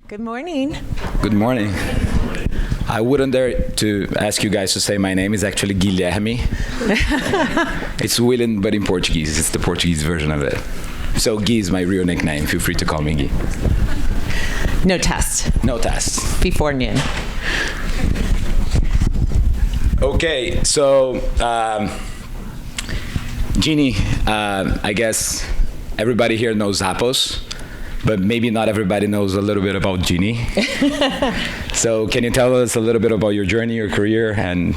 Good morning. Good morning. I wouldn't dare to ask you guys to say my name. It's actually Guilherme. It's William, but in Portuguese. It's the Portuguese version of it. So Gui is my real nickname. Feel free to call me Gui. No test. No test. Before noon. Okay, so Ginny, I guess everybody here knows Zappos, but maybe not everybody knows a little bit about Ginny. So can you tell us a little bit about your journey, your career, and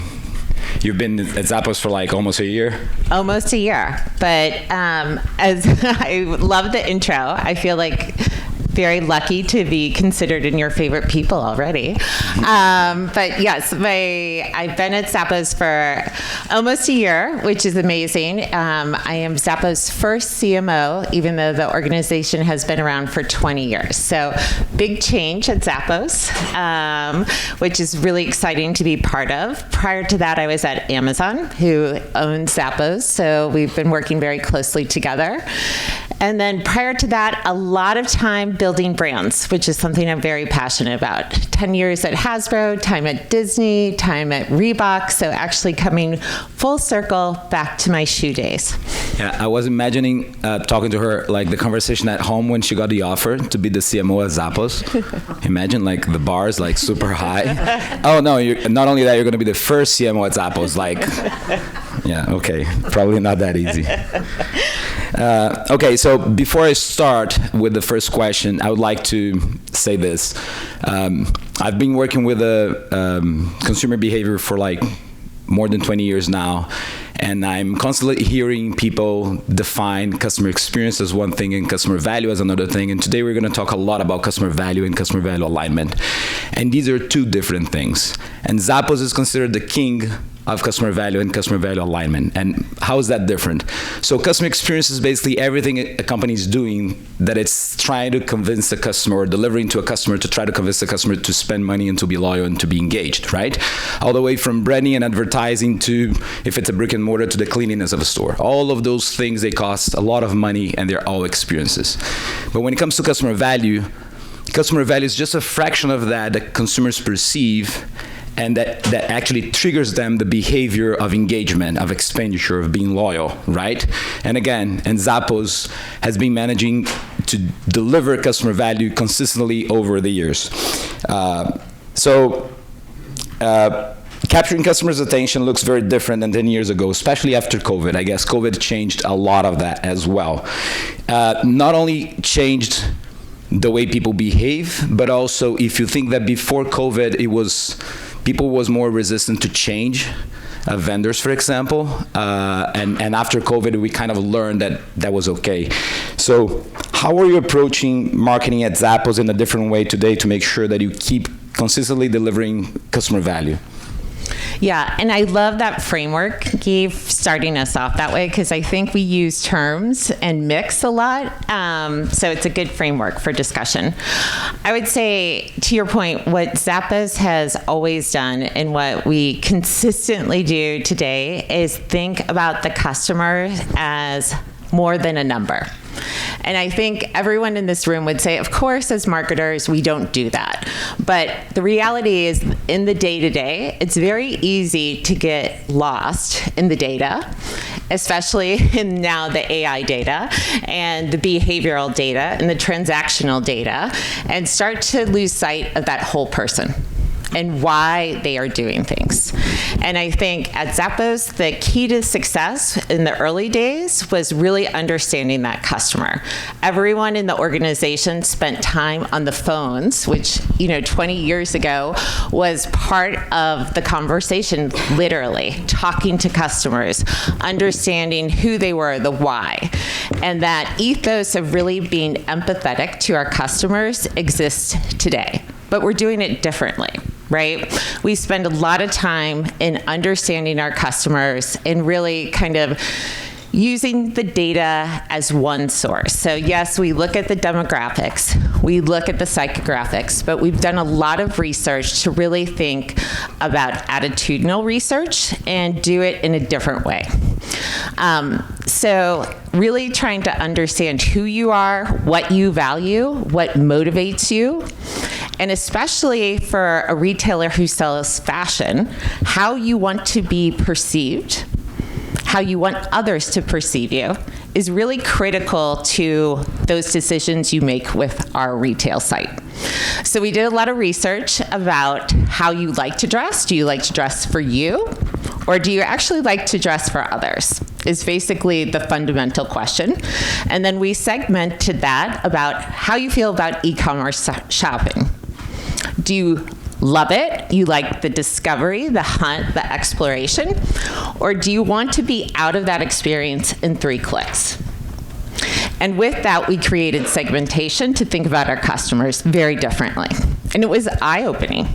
you've been at Zappos for like almost a year? Almost a year, but as I love the intro, I feel like very lucky to be considered in your favorite people already. But yes, I've been at Zappos for almost a year, which is amazing. I am Zappos' first CMO, even though the organization has been around for 20 years. So big change at Zappos, which is really exciting to be part of. Prior to that, I was at Amazon, who owns Zappos. So we've been working very closely together. And then prior to that, a lot of time building brands, which is something I'm very passionate about. 10 years at Hasbro, time at Disney, time at Reebok. So actually coming full circle back to my shoe days. Yeah, I was imagining talking to her, like the conversation at home when she got the offer to be the CMO at Zappos. Imagine like the bar is like super high. Oh no, not only that, you're going to be the first CMO at Zappos. Like, yeah, okay, probably not that easy. Okay, so before I start with the first question, I would like to say this. I've been working with consumer behavior for like more than 20 years now, and I'm constantly hearing people define customer experience as one thing and customer value as another thing. And today we're going to talk a lot about customer value and customer value alignment. And these are two different things. And Zappos is considered the king of customer value and customer value alignment. And how is that different? So customer experience is basically everything a company is doing that it's trying to convince the customer or delivering to a customer to try to convince the customer to spend money and to be loyal and to be engaged, right? All the way from branding and advertising to, if it's a brick and mortar, to the cleanliness of a store. All of those things, they cost a lot of money and they're all experiences. But when it comes to customer value is just a fraction of that consumers perceive, and that actually triggers them the behavior of engagement, of expenditure, of being loyal, right? And again, Zappos has been managing to deliver customer value consistently over the years. Capturing customers' attention looks very different than 10 years ago, especially after COVID. I guess COVID changed a lot of that as well. Not only changed the way people behave, but also if you think that before COVID, people was more resistant to change, vendors, for example, and after COVID, we kind of learned that was okay. So how are you approaching marketing at Zappos in a different way today to make sure that you keep consistently delivering customer value? Yeah, and I love that framework, Guy, starting us off that way, because I think we use terms and mix a lot, so it's a good framework for discussion. I would say, to your point, what Zappos has always done and what we consistently do today is think about the customer as more than a number. And I think everyone in this room would say, of course, as marketers, we don't do that. But the reality is, in the day-to-day, it's very easy to get lost in the data, especially in now the AI data and the behavioral data and the transactional data, and start to lose sight of that whole person and why they are doing things. And I think at Zappos, the key to success in the early days was really understanding that customer. Everyone in the organization spent time on the phones, which 20 years ago was part of the conversation, literally talking to customers, understanding who they were, the why. And that ethos of really being empathetic to our customers exists today. But we're doing it differently, right? We spend a lot of time in understanding our customers and really kind of using the data as one source. So yes, we look at the demographics, we look at the psychographics, but we've done a lot of research to really think about attitudinal research and do it in a different way. So really trying to understand who you are, what you value, what motivates you, And especially for a retailer who sells fashion, how you want to be perceived, how you want others to perceive you, is really critical to those decisions you make with our retail site. So we did a lot of research about how you like to dress. Do you like to dress for you, or do you actually like to dress for others? Is basically the fundamental question. And then we segmented that about how you feel about e-commerce shopping. Do you love it? You like the discovery, the hunt, the exploration? Or do you want to be out of that experience in 3 clicks? And with that, we created segmentation to think about our customers very differently. And it was eye-opening.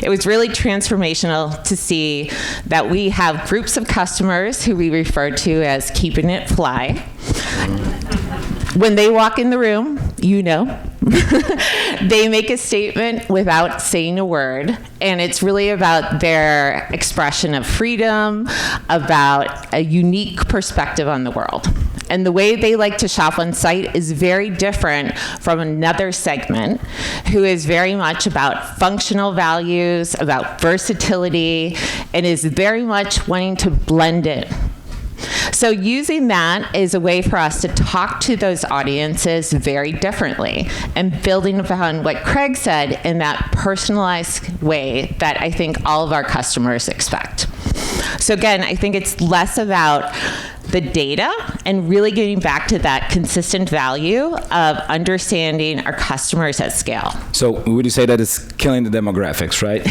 It was really transformational to see that we have groups of customers who we refer to as keeping it fly. When they walk in the room, you know, they make a statement without saying a word, and it's really about their expression of freedom, about a unique perspective on the world. And the way they like to shop on site is very different from another segment who is very much about functional values, about versatility, and is very much wanting to blend in. So using that is a way for us to talk to those audiences very differently and building upon what Craig said in that personalized way that I think all of our customers expect. So again, I think it's less about the data and really getting back to that consistent value of understanding our customers at scale. So would you say that it's killing the demographics, right?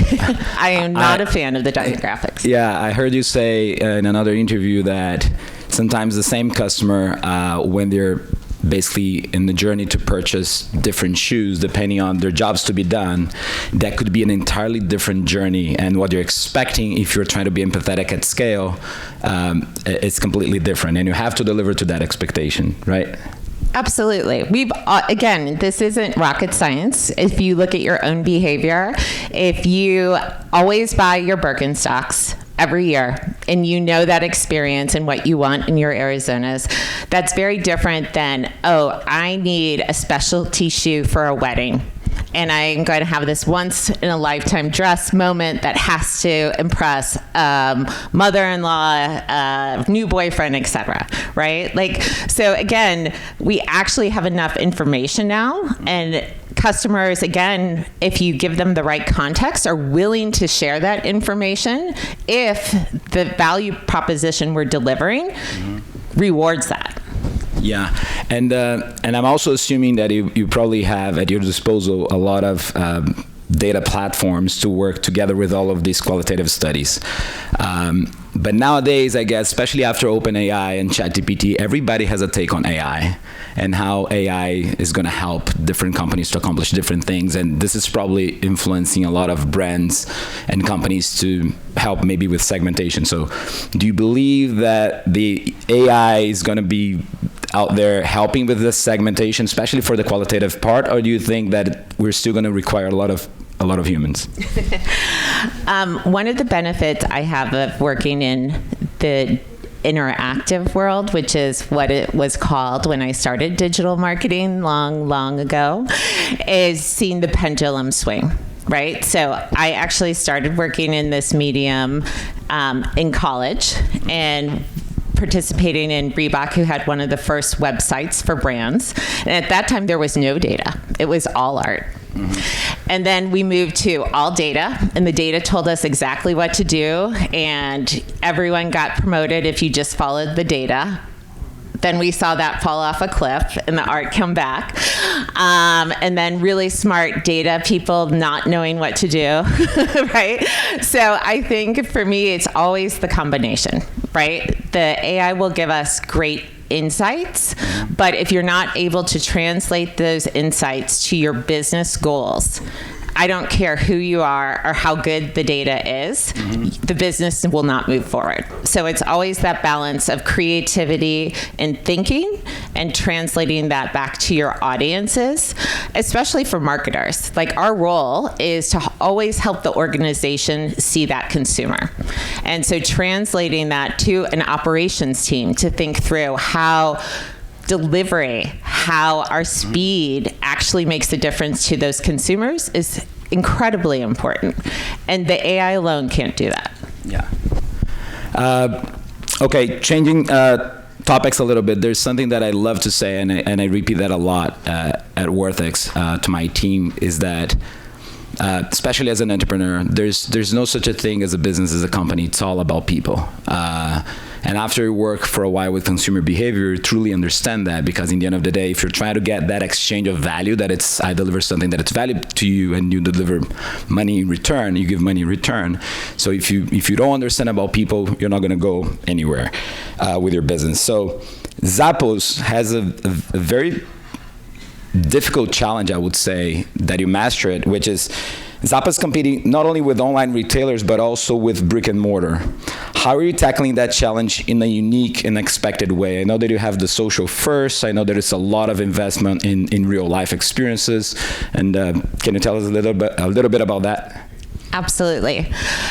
I am not a fan of the demographics. Yeah, I heard you say in another interview that sometimes the same customer, when they're basically in the journey to purchase different shoes, depending on their jobs to be done, that could be an entirely different journey. And what you're expecting, if you're trying to be empathetic at scale, it's completely different. And you have to deliver to that expectation, right? Absolutely. We've, again, this isn't rocket science. If you look at your own behavior, if you always buy your Birkenstocks every year, and you know that experience and what you want in your Arizonas, that's very different than, oh, I need a specialty shoe for a wedding, and I'm going to have this once-in-a-lifetime dress moment that has to impress mother-in-law, new boyfriend, etc. Right? Like, so again, we actually have enough information now, and customers, again, if you give them the right context, are willing to share that information if the value proposition we're delivering rewards that. Yeah, and I'm also assuming that you probably have at your disposal a lot of data platforms to work together with all of these qualitative studies. But nowadays, I guess, especially after OpenAI and ChatGPT, everybody has a take on AI and how AI is going to help different companies to accomplish different things. And this is probably influencing a lot of brands and companies to help maybe with segmentation. So do you believe that the AI is going to be out there helping with this segmentation, especially for the qualitative part, or do you think that we're still going to require a lot of humans? One of the benefits I have of working in the interactive world, which is what it was called when I started digital marketing long ago, is seeing the pendulum swing. Right? So I actually started working in this medium in college and participating in Reebok, who had one of the first websites for brands. And at that time, there was no data. It was all art. And then we moved to all data, and the data told us exactly what to do, and everyone got promoted if you just followed the data. Then we saw that fall off a cliff and the art come back. And then really smart data people not knowing what to do, right? So I think for me, it's always the combination, right? The AI will give us great insights, but if you're not able to translate those insights to your business goals, I don't care who you are or how good the data is, the business will not move forward. So it's always that balance of creativity and thinking and translating that back to your audiences, especially for marketers. Like, our role is to always help the organization see that consumer. And so translating that to an operations team to think through how delivery, how our speed actually makes a difference to those consumers is incredibly important. And the AI alone can't do that. Yeah. Okay, changing topics a little bit. There's something that I love to say, and I repeat that a lot at Worthix to my team, is that especially as an entrepreneur, there's no such a thing as a business, as a company. It's all about people. And after you work for a while with consumer behavior, you truly understand that, because in the end of the day, if you're trying to get that exchange of value, that it's, I deliver something that it's valuable to you and you deliver money in return, you give money in return. So if you don't understand about people, you're not going to go anywhere with your business. So Zappos has a very difficult challenge, I would say, that you master it, which is Zappos competing not only with online retailers, but also with brick and mortar. How are you tackling that challenge in a unique and expected way? I know that you have the social first. I know there is a lot of investment in real life experiences. And can you tell us a little bit about that? Absolutely.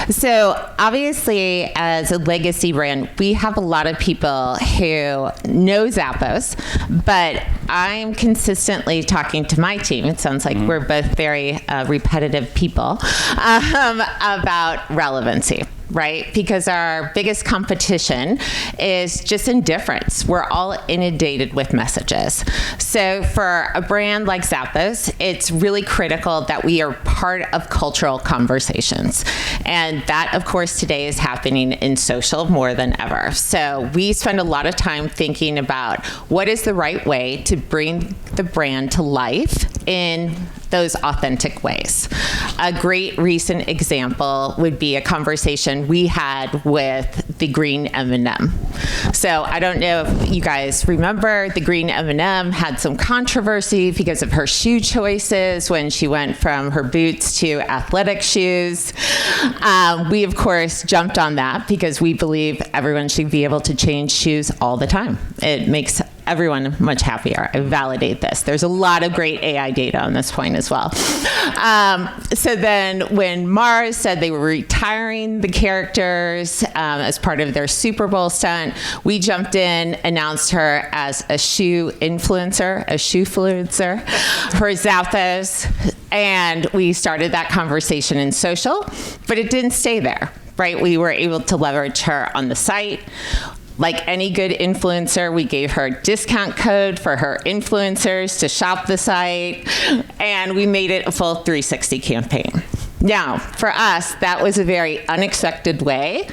So obviously, as a legacy brand, we have a lot of people who know Zappos, but I'm consistently talking to my team. It sounds like we're both very repetitive people about relevancy. Right? Because our biggest competition is just indifference. We're all inundated with messages. So for a brand like Zappos, it's really critical that we are part of cultural conversations. And that, of course, today is happening in social more than ever. So we spend a lot of time thinking about what is the right way to bring the brand to life in those authentic ways. A great recent example would be a conversation we had with the green M&M. So I don't know if you guys remember, the green M&M had some controversy because of her shoe choices when she went from her boots to athletic shoes. We, of course, jumped on that because we believe everyone should be able to change shoes all the time. It makes everyone much happier. I validate this. There's a lot of great AI data on this point as well. So then when Mars said they were retiring the characters as part of their Super Bowl stunt, we jumped in, announced her as a shoe influencer for Zappos, and we started that conversation in social, but it didn't stay there, right? We were able to leverage her on the site. Like any good influencer, we gave her a discount code for her influencers to shop the site, and we made it a full 360 campaign. Now, for us, that was a very unexpected way,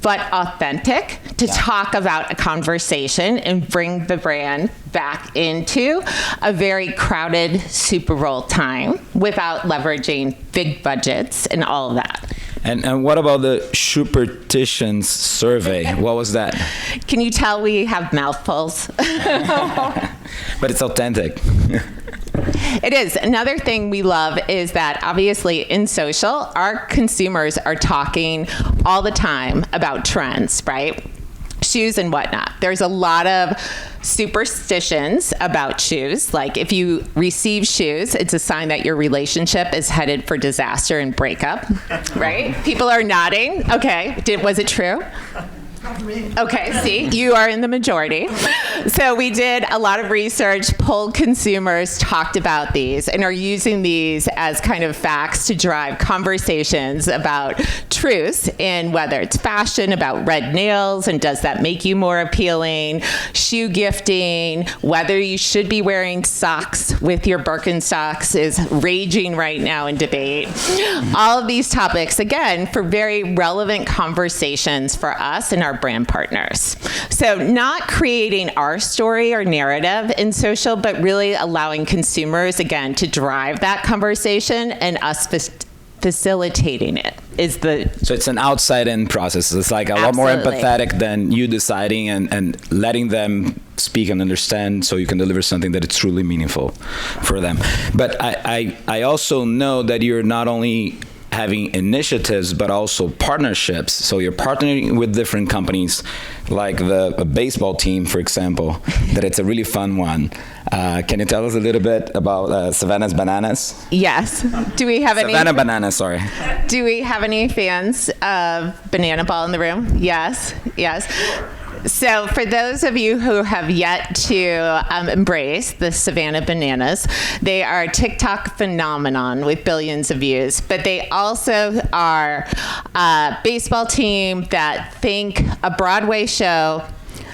but authentic to talk about a conversation and bring the brand back into a very crowded Super Bowl time without leveraging big budgets and all of that. And what about the Superstitions survey? What was that? Can you tell we have mouthfuls? But it's authentic. It is. Another thing we love is that obviously in social, our consumers are talking all the time about trends, right? Shoes and whatnot. There's a lot of superstitions about shoes. Like if you receive shoes, it's a sign that your relationship is headed for disaster and breakup, right? People are nodding. Okay. Was it true? Okay, see, you are in the majority. So we did a lot of research, polled consumers, talked about these, and are using these as kind of facts to drive conversations about truths in whether it's fashion, about red nails, and does that make you more appealing, shoe gifting, whether you should be wearing socks with your Birkenstocks is raging right now in debate. All of these topics, again, for very relevant conversations for us and our brand partners. So not creating our story or narrative in social, but really allowing consumers, again, to drive that conversation and us facilitating it is the... So it's an outside-in process. It's like a lot more empathetic than you deciding and letting them speak and understand so you can deliver something that is truly meaningful for them. But I also know that you're not only having initiatives, but also partnerships. So you're partnering with different companies, like a baseball team, for example, that it's a really fun one. Can you tell us a little bit about Savannah's Bananas? Yes. Do we have any... Savannah Bananas, sorry. Do we have any fans of Banana Ball in the room? Yes. Yes. So for those of you who have yet to embrace the Savannah Bananas, they are a TikTok phenomenon with billions of views, but they also are a baseball team that think a Broadway show,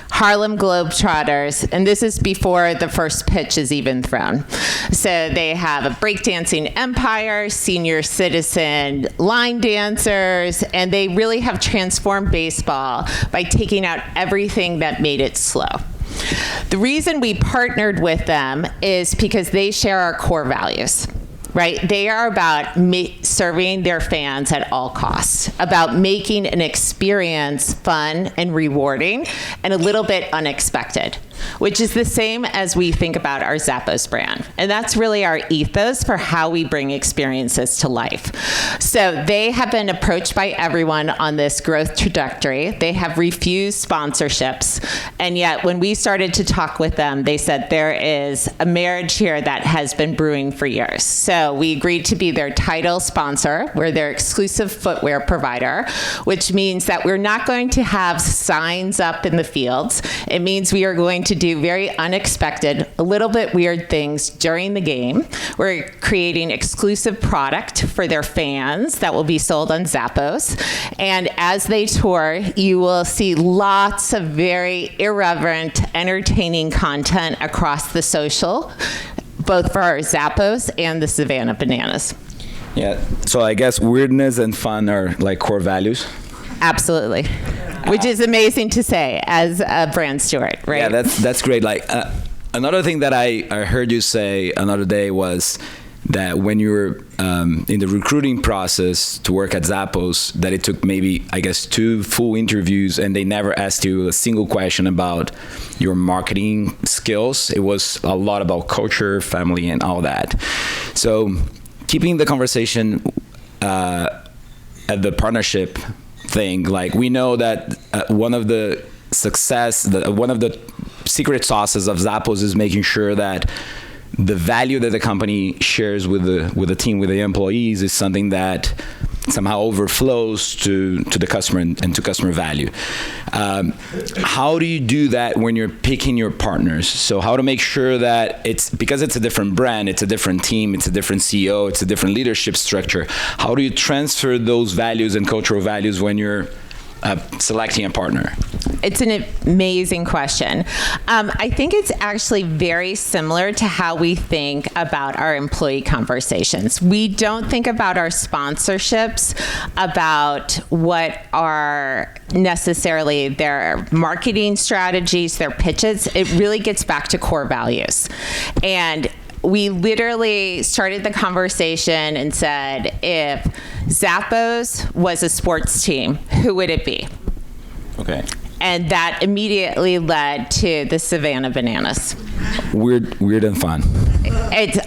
Harlem Globetrotters, and this is before the first pitch is even thrown. So they have a breakdancing empire, senior citizen line dancers, and they really have transformed baseball by taking out everything that made it slow. The reason we partnered with them is because they share our core values. Right? They are about serving their fans at all costs, about making an experience fun and rewarding and a little bit unexpected, which is the same as we think about our Zappos brand. And that's really our ethos for how we bring experiences to life. So they have been approached by everyone on this growth trajectory. They have refused sponsorships. And yet when we started to talk with them, they said there is a marriage here that has been brewing for years. So we agreed to be their title sponsor. We're their exclusive footwear provider, which means that we're not going to have signs up in the fields. It means we are going to do very unexpected, a little bit weird things during the game. We're creating exclusive product for their fans that will be sold on Zappos. And as they tour, you will see lots of very irreverent, entertaining content across the social, both for our Zappos and the Savannah Bananas. Yeah, so I guess weirdness and fun are like core values. Absolutely. Which is amazing to say as a brand steward, right? Yeah, that's great. Like another thing that I heard you say another day was that when you were in the recruiting process to work at Zappos, that it took maybe, I guess, 2 full interviews and they never asked you a single question about your marketing skills. It was a lot about culture, family, and all that. So keeping the conversation at the partnership thing, like we know that one of the secret sauces of Zappos is making sure that the value that the company shares with the team, with the employees, is something that somehow overflows to the customer and to customer value. How do you do that when you're picking your partners? So how to make sure that because it's a different brand, it's a different team, it's a different CEO, it's a different leadership structure. How do you transfer those values and cultural values when you're selecting a partner? It's an amazing question. I think it's actually very similar to how we think about our employee conversations. We don't think about our sponsorships, about what are necessarily their marketing strategies, their pitches. It really gets back to core values. And we literally started the conversation and said, if Zappos was a sports team, who would it be? Okay. And that immediately led to the Savannah Bananas. Weird and fun.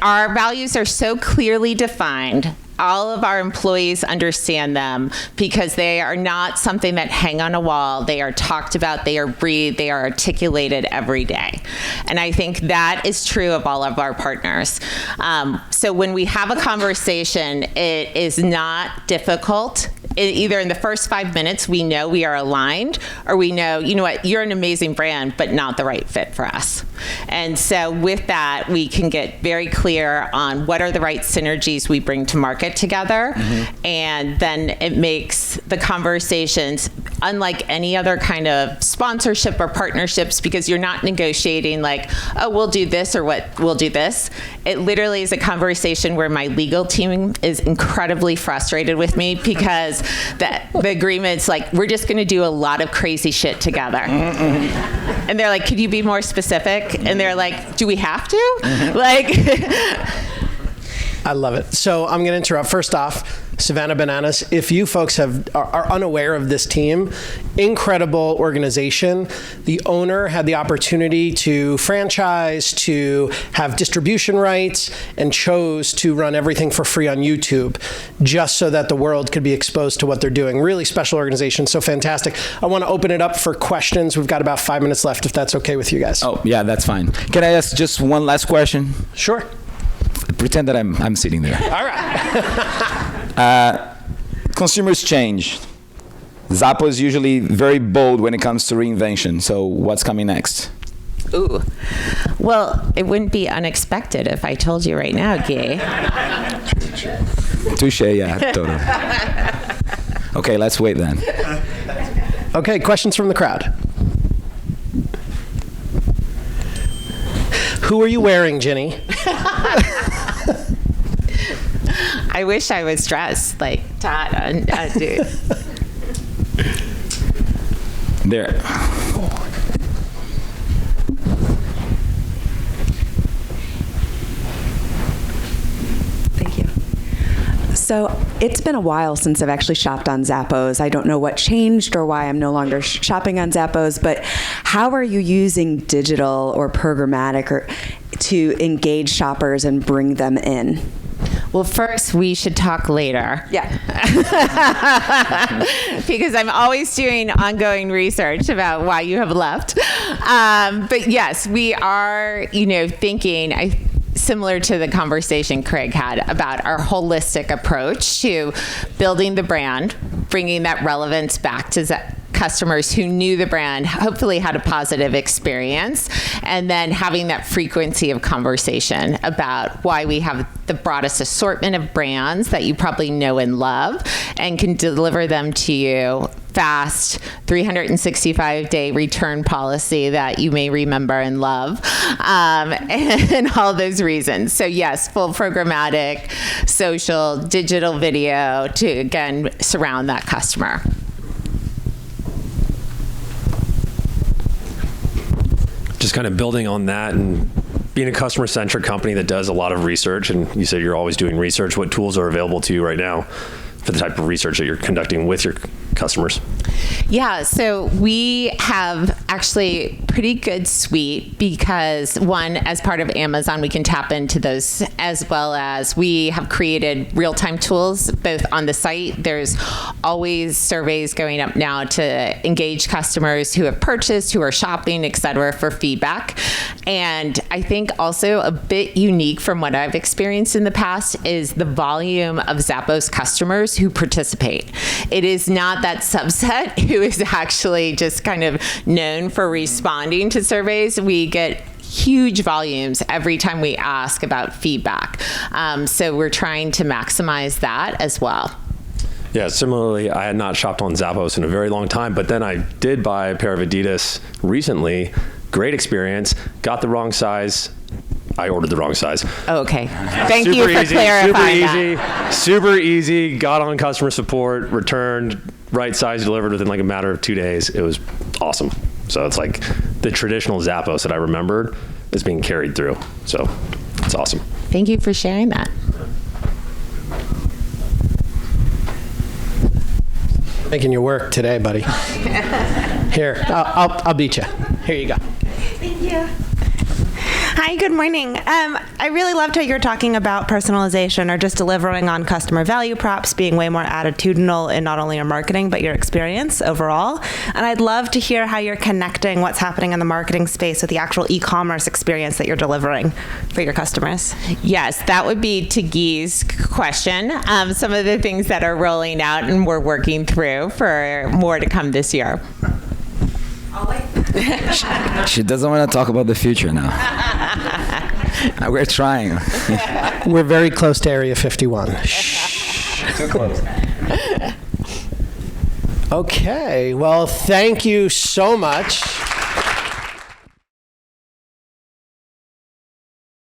Our values are so clearly defined. All of our employees understand them because they are not something that hang on a wall. They are talked about, they are breathed, they are articulated every day. And I think that is true of all of our partners. So when we have a conversation, it is not difficult. Either in the first 5 minutes, we know we are aligned, or we know, you know what, you're an amazing brand, but not the right fit for us. And so with that, we can get very clear on what are the right synergies we bring to market together. Mm-hmm. And then it makes the conversations unlike any other kind of sponsorship or partnerships, because you're not negotiating like, oh, we'll do this or what, we'll do this. It literally is a conversation where my legal team is incredibly frustrated with me because the agreement's like, we're just going to do a lot of crazy shit together. Mm-hmm. And they're like, could you be more specific? And they're like, do we have to? Mm-hmm. Like... I love it. So I'm going to interrupt. First off, Savannah Bananas, if you folks are unaware of this team, incredible organization. The owner had the opportunity to franchise, to have distribution rights, and chose to run everything for free on YouTube just so that the world could be exposed to what they're doing. Really special organization. So fantastic. I want to open it up for questions. We've got about 5 minutes left, if that's okay with you guys. Oh, yeah, that's fine. Can I ask just one last question? Sure. Pretend that I'm sitting there. All right. Consumers change. Zappos is usually very bold when it comes to reinvention. So what's coming next? Ooh. Well, it wouldn't be unexpected if I told you right now, Guy. Touche, yeah, totally. Okay, let's wait then. Okay, questions from the crowd. Who are you wearing, Ginny? I wish I was dressed like Todd, dude. There. Thank you. So it's been a while since I've actually shopped on Zappos. I don't know what changed or why I'm no longer shopping on Zappos, but how are you using digital or programmatic to engage shoppers and bring them in? Well, first, we should talk later. Yeah. Because I'm always doing ongoing research about why you have left. But yes, we are, thinking, similar to the conversation Craig had about our holistic approach to building the brand, bringing that relevance back to customers who knew the brand, hopefully had a positive experience, and then having that frequency of conversation about why we have the broadest assortment of brands that you probably know and love and can deliver them to you fast, 365-day return policy that you may remember and love, and all those reasons. So yes, full programmatic, social, digital video to, again, surround that customer. Just kind of building on that and being a customer-centric company that does a lot of research, and you said you're always doing research, what tools are available to you right now for the type of research that you're conducting with your customers? Yeah, so we have actually pretty good suite because, one, as part of Amazon, we can tap into those, as well as we have created real-time tools both on the site. There's always surveys going up now to engage customers who have purchased, who are shopping, et cetera, for feedback. And I think also a bit unique from what I've experienced in the past is the volume of Zappos customers who participate. It is not that subset who is actually just kind of known for responding to surveys. We get huge volumes every time we ask about feedback. So we're trying to maximize that as well. Yeah, similarly, I had not shopped on Zappos in a very long time, but then I did buy a pair of Adidas recently. Great experience. Got the wrong size. I ordered the wrong size. Okay. Thank you for clarifying that. Super easy. Got on customer support, returned, right size delivered within like a matter of 2 days. It was awesome. So it's like the traditional Zappos that I remembered is being carried through. So it's awesome. Thank you for sharing that. Making you work today, buddy. Here, I'll beat you. Here you go. Thank you. Hi, good morning. I really loved how you're talking about personalization or just delivering on customer value props, being way more attitudinal in not only your marketing, but your experience overall. And I'd love to hear how you're connecting what's happening in the marketing space with the actual e-commerce experience that you're delivering for your customers. Yes, that would be to Guy's question. Some of the things that are rolling out and we're working through for more to come this year. She doesn't want to talk about the future now. We're trying. We're very close to Area 51. Shh. Too close. Okay, well, thank you so much.